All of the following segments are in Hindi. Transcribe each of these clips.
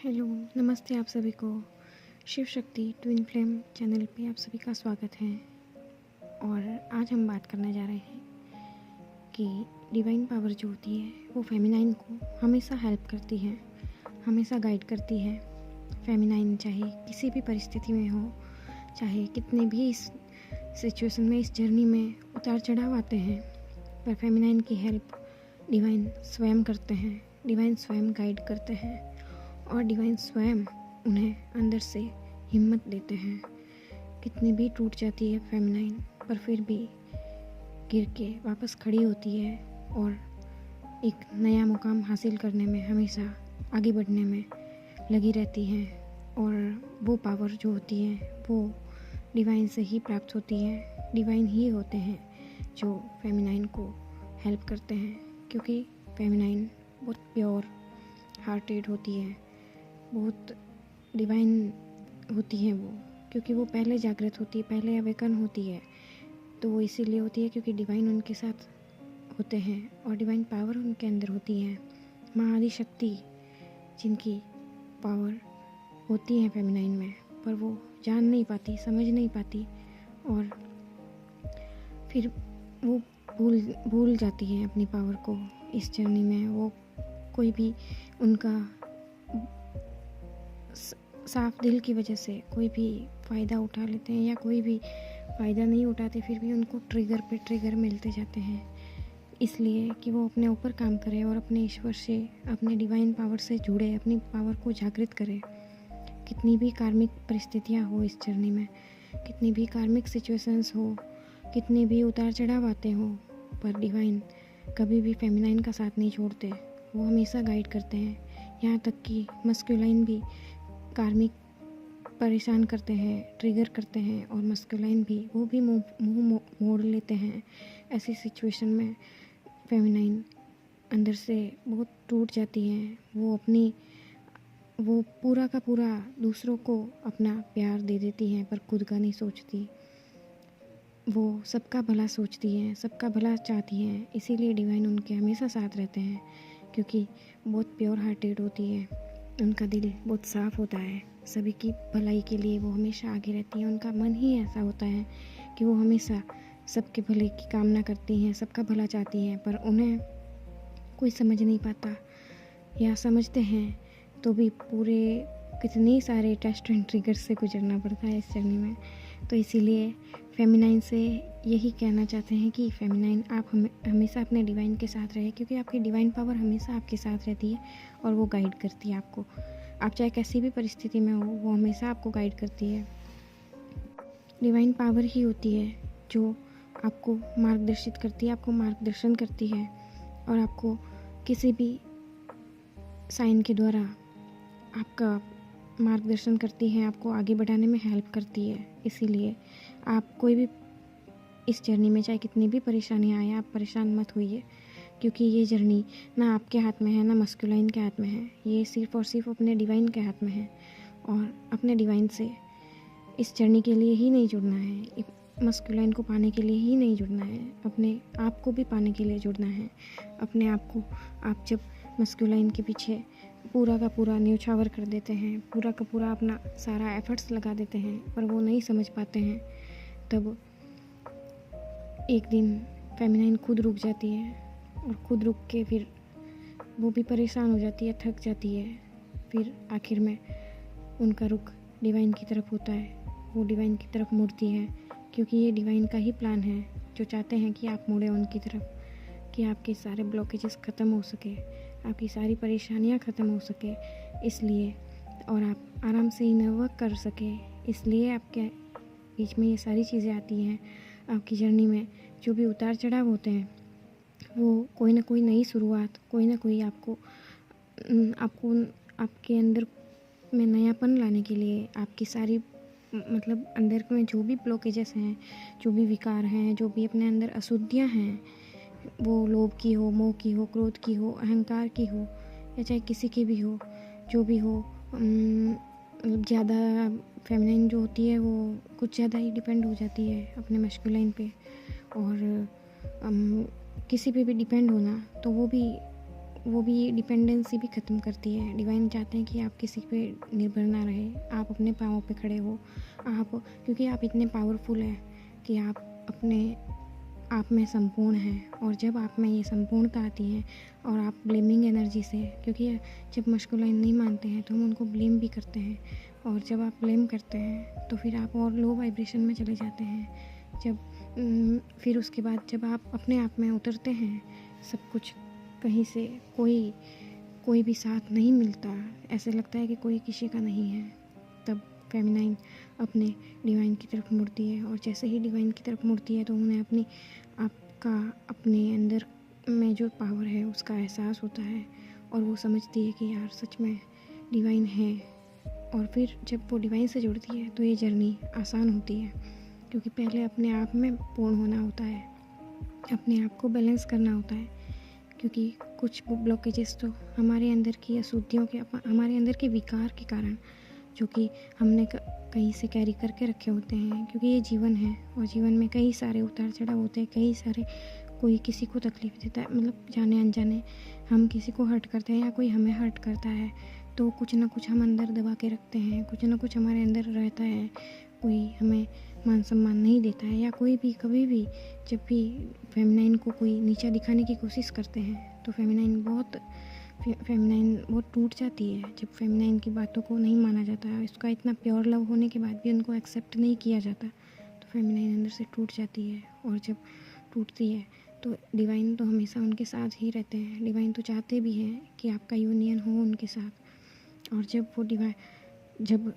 हेलो, नमस्ते आप सभी को। Shiv Shakti twin flame channel पे आप सभी का स्वागत है। और आज हम बात करने जा रहे हैं कि डिवाइन पावर जो होती है वो फेमिनाइन को हमेशा हेल्प करती है, हमेशा गाइड करती है। फेमिनाइन चाहे किसी भी परिस्थिति में हो, चाहे कितने भी इस सिचुएशन में, इस जर्नी में उतार चढ़ाव आते हैं, पर फेमिनाइन की हेल्प डिवाइन स्वयं करते हैं, डिवाइन स्वयं गाइड करते हैं और डिवाइन स्वयं उन्हें अंदर से हिम्मत देते हैं। कितनी भी टूट जाती है फेमिनाइन, पर फिर भी गिर के वापस खड़ी होती है और एक नया मुकाम हासिल करने में, हमेशा आगे बढ़ने में लगी रहती है। और वो पावर जो होती है वो डिवाइन से ही प्राप्त होती है। डिवाइन ही होते हैं जो फेमिनाइन को हेल्प करते हैं, क्योंकि फेमिनाइन बहुत प्योर हार्टेड होती है, बहुत डिवाइन होती है वो, क्योंकि वो पहले जागृत होती है, पहले अवेकन होती है। तो वो इसीलिए होती है क्योंकि डिवाइन उनके साथ होते हैं और डिवाइन पावर उनके अंदर होती है। माँ आदि शक्ति जिनकी पावर होती है फेमिनाइन में, पर वो जान नहीं पाती, समझ नहीं पाती और फिर वो भूल जाती है अपनी पावर को। इस जर्नी में वो कोई भी उनका साफ दिल की वजह से कोई भी फ़ायदा उठा लेते हैं या कोई भी फ़ायदा नहीं उठाते, फिर भी उनको ट्रिगर पे ट्रिगर मिलते जाते हैं, इसलिए कि वो अपने ऊपर काम करे और अपने ईश्वर से, अपने डिवाइन पावर से जुड़े, अपनी पावर को जागृत करे। कितनी भी कार्मिक परिस्थितियाँ हो इस जर्नी में, कितनी भी कार्मिक सिचुएशंस हो, कितने भी उतार चढ़ाव आते हो, पर डिवाइन कभी भी फेमिनाइन का साथ नहीं छोड़ते। वो हमेशा गाइड करते हैं। यहाँ तक कि मस्कुलाइन भी कार्मिक परेशान करते हैं, ट्रिगर करते हैं, और मस्कुलाइन भी, वो भी मुंह मोड़ लेते हैं। ऐसी सिचुएशन में फेमिनाइन अंदर से बहुत टूट जाती हैं। वो पूरा का पूरा दूसरों को अपना प्यार दे देती हैं, पर खुद का नहीं सोचती। वो सबका भला सोचती हैं, सबका भला चाहती हैं, इसीलिए डिवाइन उनके हमेशा साथ रहते हैं, क्योंकि बहुत प्योर हार्टेड होती है। उनका दिल बहुत साफ़ होता है, सभी की भलाई के लिए वो हमेशा आगे रहती हैं। उनका मन ही ऐसा होता है कि वो हमेशा सबके भले की कामना करती हैं, सबका भला चाहती हैं, पर उन्हें कोई समझ नहीं पाता, या समझते हैं तो भी पूरे कितने सारे टेस्ट एंड ट्रिगर से गुजरना पड़ता है इस जर्नी में। तो इसीलिए फेमिनाइन से यही कहना चाहते हैं कि फेमिनाइन, आप हमेशा अपने डिवाइन के साथ रहे, क्योंकि आपकी डिवाइन पावर हमेशा आपके साथ रहती है और वो गाइड करती है आपको। आप चाहे कैसी भी परिस्थिति में हो, वो हमेशा आपको गाइड करती है। डिवाइन पावर ही होती है जो आपको मार्गदर्शित करती है, आपको मार्गदर्शन करती है और आपको किसी भी साइन के द्वारा आपका मार्गदर्शन करती है, आपको आगे बढ़ाने में हेल्प करती है। इसीलिए आप कोई भी इस जर्नी में चाहे कितनी भी परेशानियाँ आए, आप परेशान मत होइए, क्योंकि ये जर्नी ना आपके हाथ में है, ना मस्कुलाइन के हाथ में है। ये सिर्फ़ और सिर्फ अपने डिवाइन के हाथ में है, और अपने डिवाइन से इस जर्नी के लिए ही नहीं जुड़ना है, मस्कुलाइन को पाने के लिए ही नहीं जुड़ना है, अपने आप को भी पाने के लिए जुड़ना है। अपने आप को आप जब मस्कुलाइन के पीछे पूरा का पूरा न्योछावर कर देते हैं, पूरा का पूरा अपना सारा एफर्ट्स लगा देते हैं, पर वो नहीं समझ पाते हैं, तब एक दिन फेमिनाइन खुद रुक जाती है, और खुद रुक के फिर वो भी परेशान हो जाती है, थक जाती है। फिर आखिर में उनका रुख डिवाइन की तरफ होता है, वो डिवाइन की तरफ मुड़ती है, क्योंकि ये डिवाइन का ही प्लान है, जो चाहते हैं कि आप मुड़े उनकी तरफ, कि आपके सारे ब्लॉकेजेस ख़त्म हो सके, आपकी सारी परेशानियां ख़त्म हो सके, इसलिए, और आप आराम से इनर वर्क कर सके, इसलिए आपके बीच में ये सारी चीज़ें आती हैं। आपकी जर्नी में जो भी उतार चढ़ाव होते हैं, वो कोई ना कोई नई शुरुआत, कोई ना कोई आपको आपके अंदर में नयापन लाने के लिए, आपकी सारी मतलब अंदर में जो भी ब्लॉकेजेस हैं, जो भी विकार हैं, जो भी अपने अंदर अशुद्धियाँ हैं, वो लोभ की हो, मोह की हो, क्रोध की हो, अहंकार की हो, या चाहे किसी की भी हो, जो भी हो, ज़्यादा फेमिनाइन जो होती है वो कुछ ज़्यादा ही डिपेंड हो जाती है अपने मस्कुलाइन पे, और किसी पे भी डिपेंड होना तो वो भी वो भी डिपेंडेंसी भी ख़त्म करती है। डिवाइन चाहते हैं कि आप किसी पे निर्भर ना रहे, आप अपने पाँवों पे खड़े हो, आप क्योंकि आप इतने पावरफुल हैं कि आप अपने आप में संपूर्ण हैं। और जब आप में ये संपूर्णता आती है और आप ब्लेमिंग एनर्जी से, क्योंकि जब मस्कुलाइन नहीं मानते हैं तो हम उनको ब्लेम भी करते हैं, और जब आप ब्लेम करते हैं तो फिर आप और लो वाइब्रेशन में चले जाते हैं। फिर उसके बाद जब आप अपने आप में उतरते हैं, सब कुछ कहीं से कोई भी साथ नहीं मिलता, ऐसे लगता है कि कोई किसी का नहीं है, तब फेमिनाइन अपने डिवाइन की तरफ मुड़ती है। और जैसे ही डिवाइन की तरफ मुड़ती है तो उन्हें अपने अंदर में जो पावर है उसका एहसास होता है, और वो समझती है कि यार सच में डिवाइन है। और फिर जब वो डिवाइन से जुड़ती है तो ये जर्नी आसान होती है, क्योंकि पहले अपने आप में पूर्ण होना होता है, अपने आप को बैलेंस करना होता है। क्योंकि कुछ ब्लॉकेजेस तो हमारे अंदर की अशुद्धियों के, हमारे अंदर के विकार के कारण, जो कि हमने कहीं से कैरी करके रखे होते हैं। क्योंकि ये जीवन है और जीवन में कई सारे उतार चढ़ाव होते हैं, कई सारे, कोई किसी को तकलीफ़ देता है, मतलब जाने अनजाने हम किसी को हर्ट करते हैं या कोई हमें हर्ट करता है, तो कुछ ना कुछ हम अंदर दबा के रखते हैं, कुछ ना कुछ हमारे अंदर रहता है। कोई हमें मान सम्मान नहीं देता है, या कोई भी कभी भी जब भी फेमिनाइन को कोई नीचा दिखाने की कोशिश करते हैं तो फेमिनाइन बहुत टूट जाती है। जब फेमिनाइन की बातों को नहीं माना जाता है, इसका इतना प्योर लव होने के बाद भी उनको एक्सेप्ट नहीं किया जाता, तो फेमिनाइन अंदर से टूट जाती है। और जब टूटती है तो डिवाइन तो हमेशा उनके साथ ही रहते हैं। डिवाइन तो चाहते भी हैं कि आपका यूनियन हो उनके साथ। और जब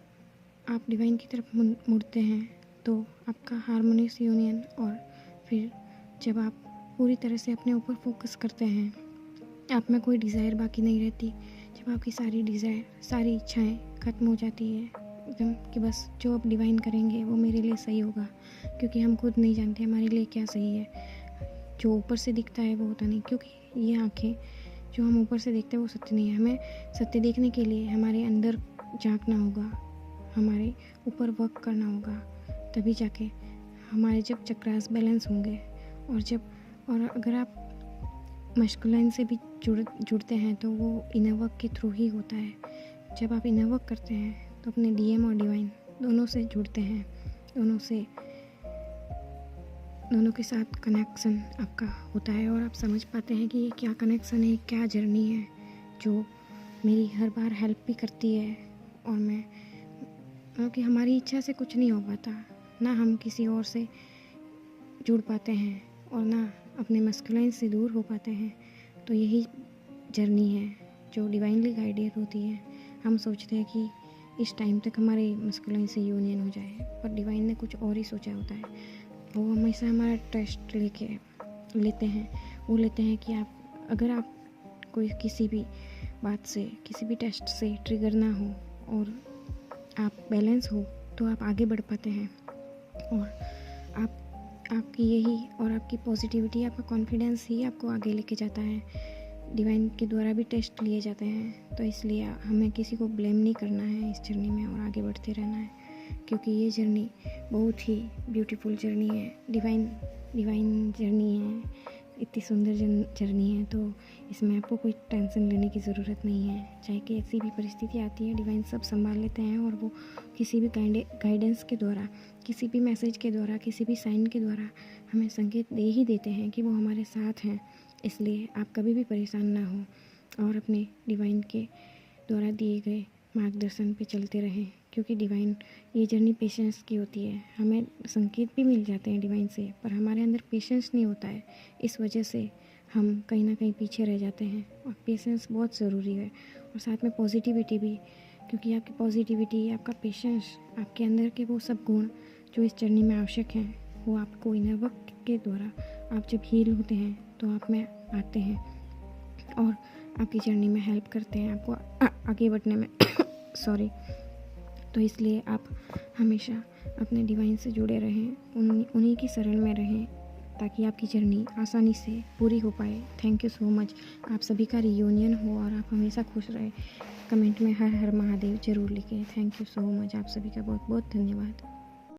आप डिवाइन की तरफ मुड़ते हैं तो आपका हार्मोनियस यूनियन, और फिर जब आप पूरी तरह से अपने ऊपर फोकस करते हैं, आप में कोई डिज़ायर बाकी नहीं रहती। जब आपकी सारी डिज़ायर, सारी इच्छाएं ख़त्म हो जाती है एकदम, कि बस जो अब डिवाइन करेंगे वो मेरे लिए सही होगा, क्योंकि हम खुद नहीं जानते हमारे लिए क्या सही है। जो ऊपर से दिखता है वो होता नहीं, क्योंकि ये आँखें जो हम ऊपर से देखते हैं वो सत्य नहीं है। हमें सत्य देखने के लिए हमारे अंदर झांकना होगा, हमारे ऊपर वर्क करना होगा, तभी जाके हमारे जब चक्रास बैलेंस होंगे। और अगर आप मस्कुलाइन से भी जुड़ते हैं तो वो इनर वर्क के थ्रू ही होता है। जब आप इनर वर्क करते हैं तो अपने डीएम और डिवाइन दोनों से जुड़ते हैं, दोनों के साथ कनेक्शन आपका होता है, और आप समझ पाते हैं कि ये क्या कनेक्शन है, क्या जर्नी है जो मेरी हर बार हेल्प भी करती है। और क्योंकि हमारी इच्छा से कुछ नहीं हो पाता, ना हम किसी और से जुड़ पाते हैं और ना अपने मस्कुलाइन से दूर हो पाते हैं। तो यही जर्नी है जो डिवाइनली गाइडेड होती है। हम सोचते हैं कि इस टाइम तक हमारे मस्कुलाइन से यूनियन हो जाए, पर डिवाइन ने कुछ और ही सोचा होता है। वो हमेशा हमारा टेस्ट लेते हैं कि अगर आप कोई किसी भी बात से, किसी भी टेस्ट से ट्रिगर ना हो और आप बैलेंस हो, तो आप आगे बढ़ पाते हैं। और आपकी यही और आपकी पॉजिटिविटी, आपका कॉन्फिडेंस ही आपको आगे लेके जाता है। डिवाइन के द्वारा भी टेस्ट लिए जाते हैं, तो इसलिए हमें किसी को ब्लेम नहीं करना है इस जर्नी में, और आगे बढ़ते रहना है, क्योंकि ये जर्नी बहुत ही ब्यूटीफुल जर्नी है, डिवाइन जर्नी है, इतनी सुंदर जर्नी है। तो इसमें आपको कोई टेंशन लेने की ज़रूरत नहीं है। चाहे कि ऐसी भी परिस्थिति आती है, डिवाइन सब संभाल लेते हैं, और वो किसी भी गाइडेंस के द्वारा, किसी भी मैसेज के द्वारा, किसी भी साइन के द्वारा हमें संकेत दे ही देते हैं कि वो हमारे साथ हैं। इसलिए आप कभी भी परेशान ना हो और अपने डिवाइन के द्वारा दिए गए मार्गदर्शन पे चलते रहें, क्योंकि डिवाइन, ये जर्नी पेशेंस की होती है। हमें संकेत भी मिल जाते हैं डिवाइन से, पर हमारे अंदर पेशेंस नहीं होता है। इस वजह से हम कहीं ना कहीं पीछे रह जाते हैं, और पेशेंस बहुत ज़रूरी है। और साथ में पॉजिटिविटी भी, क्योंकि आपकी पॉजिटिविटी, आपका पेशेंस, आपके अंदर के वो सब गुण जो इस जर्नी में आवश्यक हैं, वो आपको इनर वर्क के द्वारा, आप जब हील होते हैं तो आप में आते हैं और आपकी जर्नी में हेल्प करते हैं, आपको आगे बढ़ने में सॉरी। तो इसलिए आप हमेशा अपने डिवाइन से जुड़े रहें, उन्हीं की शरण में रहें, ताकि आपकी जर्नी आसानी से पूरी हो पाए। Thank you so much. आप सभी का रियूनियन हो और आप हमेशा खुश रहे। कमेंट में हर हर महादेव जरूर लिखें। Thank you so much. आप सभी का बहुत बहुत धन्यवाद।